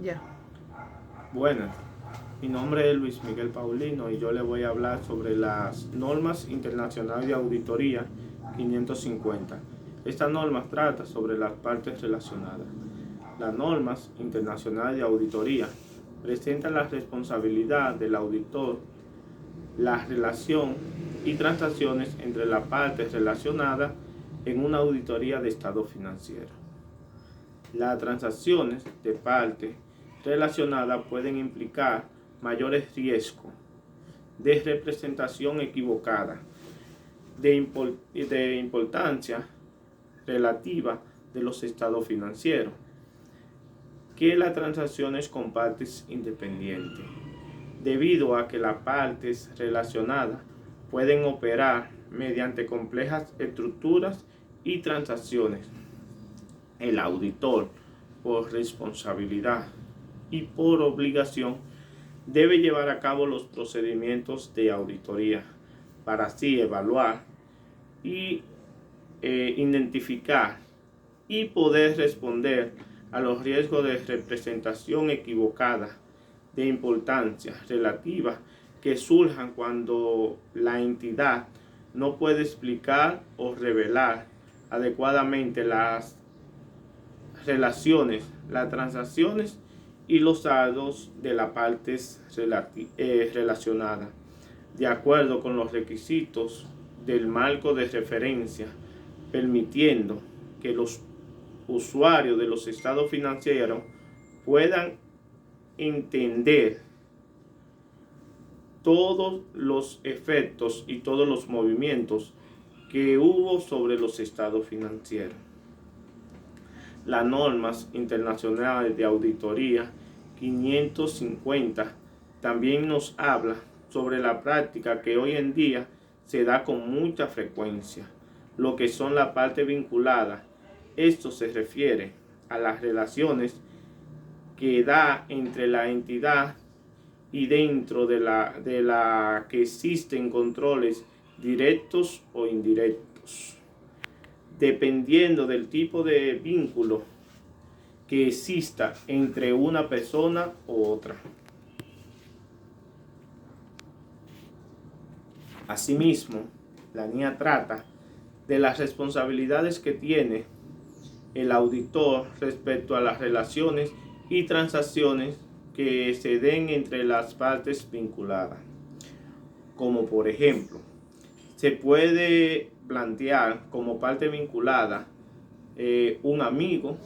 Ya. Buenas, mi nombre es Luis Miguel Paulino y yo le voy a hablar sobre las normas internacionales de auditoría 550. Esta norma trata sobre las partes relacionadas. Las normas internacionales de auditoría presentan la responsabilidad del auditor, la relación y transacciones entre las partes relacionadas en una auditoría de estado financiero. Las transacciones de parte relacionadas pueden implicar mayores riesgos de representación equivocada, de importancia relativa de los estados financieros, que las transacciones con partes independientes, debido a que las partes relacionadas pueden operar mediante complejas estructuras y transacciones. El auditor, por responsabilidad y por obligación, debe llevar a cabo los procedimientos de auditoría para así evaluar y identificar y poder responder a los riesgos de representación equivocada de importancia relativa que surjan cuando la entidad no puede explicar o revelar adecuadamente las relaciones, las transacciones y los saldos de las partes relacionadas, de acuerdo con los requisitos del marco de referencia, permitiendo que los usuarios de los estados financieros puedan entender todos los efectos y todos los movimientos que hubo sobre los estados financieros. Las normas internacionales de auditoría 550 también nos habla sobre la práctica que hoy en día se da con mucha frecuencia, lo que son la parte vinculada. Esto se refiere a las relaciones que da entre la entidad y dentro de la que existen controles directos o indirectos, dependiendo del tipo de vínculo que exista entre una persona u otra. Asimismo, la NIA trata de las responsabilidades que tiene el auditor respecto a las relaciones y transacciones que se den entre las partes vinculadas. Como por ejemplo, se puede plantear como parte vinculada un amigo,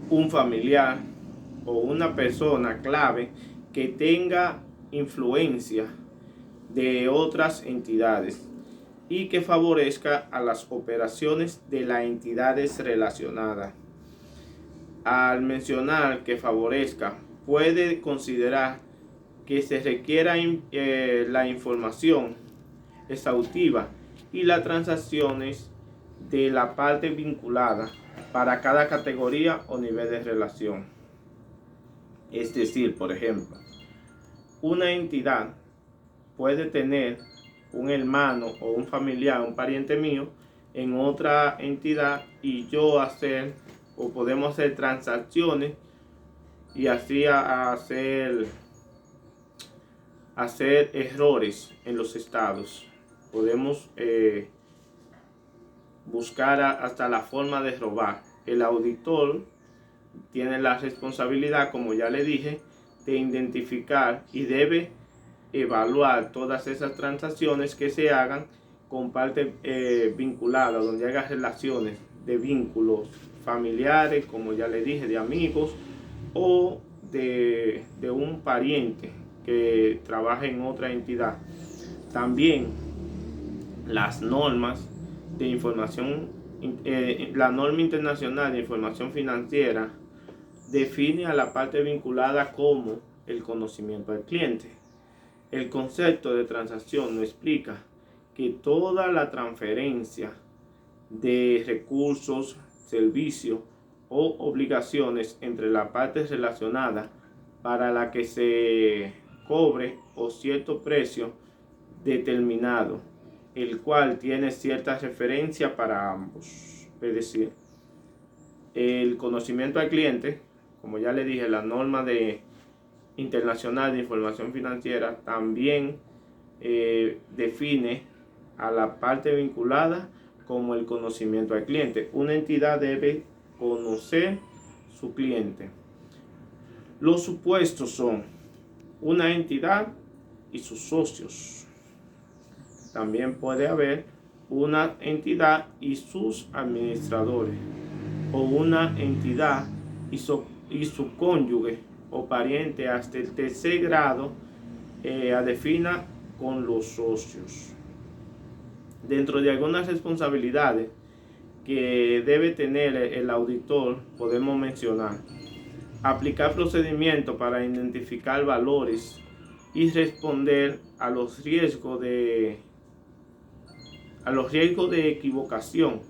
un familiar o una persona clave que tenga influencia de otras entidades y que favorezca a las operaciones de las entidades relacionadas. Al mencionar que favorezca, puede considerar que se requiera la información exhaustiva y las transacciones de la parte vinculada para cada categoría o nivel de relación. Es decir, por ejemplo, una entidad puede tener un hermano o un familiar, un pariente mío, en otra entidad y yo hacer o podemos hacer transacciones y así hacer errores en los estados. Podemos buscar hasta la forma de robar. El auditor tiene la responsabilidad, como ya le dije, de identificar y debe evaluar todas esas transacciones que se hagan con parte vinculada, donde haga relaciones de vínculos familiares, como ya le dije, de amigos o de un pariente que trabaja en otra entidad. También las normas de información, la norma internacional de información financiera define a la parte vinculada como el conocimiento del cliente. El concepto de transacción nos explica que toda la transferencia de recursos, servicios o obligaciones entre las partes relacionadas para la que se cobre o cierto precio determinado, el cual tiene cierta referencia para ambos. Es decir, el conocimiento al cliente como ya le dije, la norma internacional de información financiera también define a la parte vinculada como el conocimiento al cliente. Una entidad debe conocer su cliente. Los supuestos son una entidad y sus socios. También puede haber una entidad y sus administradores, o una entidad y su cónyuge o pariente hasta el tercer grado a defina con los socios. Dentro de algunas responsabilidades que debe tener el auditor, podemos mencionar: aplicar procedimientos para identificar valores y responder a los riesgos de equivocación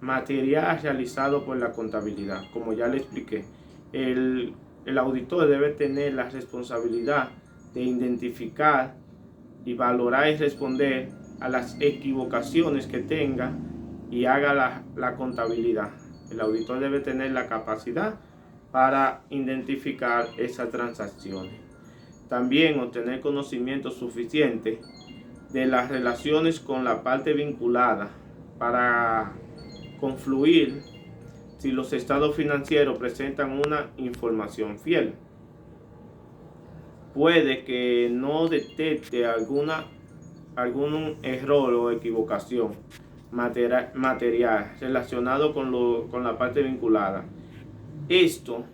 material realizado por la contabilidad. Como ya le expliqué, el auditor debe tener la responsabilidad de identificar y valorar y responder a las equivocaciones que tenga y haga la contabilidad. El auditor debe tener la capacidad para identificar esas transacciones. También obtener conocimiento suficiente de las relaciones con la parte vinculada para confluir si los estados financieros presentan una información fiel. Puede que no detecte algún error o equivocación material relacionado con la parte vinculada. Esto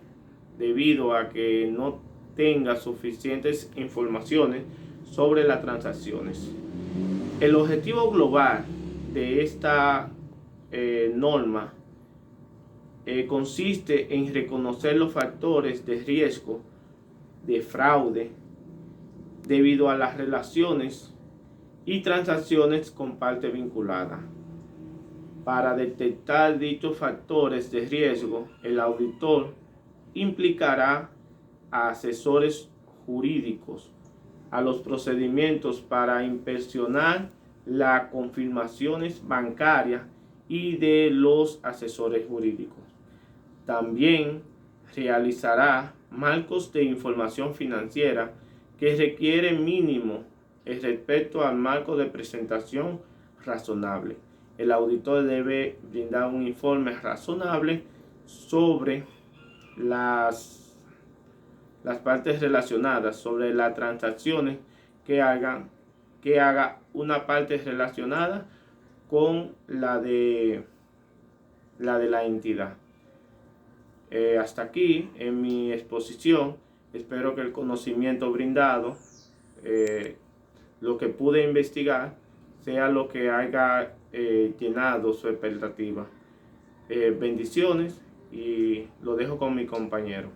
debido a que no tenga suficientes informaciones sobre las transacciones. El objetivo global de esta norma consiste en reconocer los factores de riesgo de fraude debido a las relaciones y transacciones con parte vinculada. Para detectar dichos factores de riesgo, el auditor implicará a asesores jurídicos a los procedimientos para inspeccionar las confirmaciones bancarias y de los asesores jurídicos. También realizará marcos de información financiera que requieren mínimo respecto al marco de presentación razonable. El auditor debe brindar un informe razonable sobre las partes relacionadas, sobre las transacciones que haga una parte relacionada con la de la entidad. Hasta aquí en mi exposición. Espero que el conocimiento brindado, lo que pude investigar, sea lo que haya llenado su expectativa. Bendiciones, y lo dejo con mi compañero.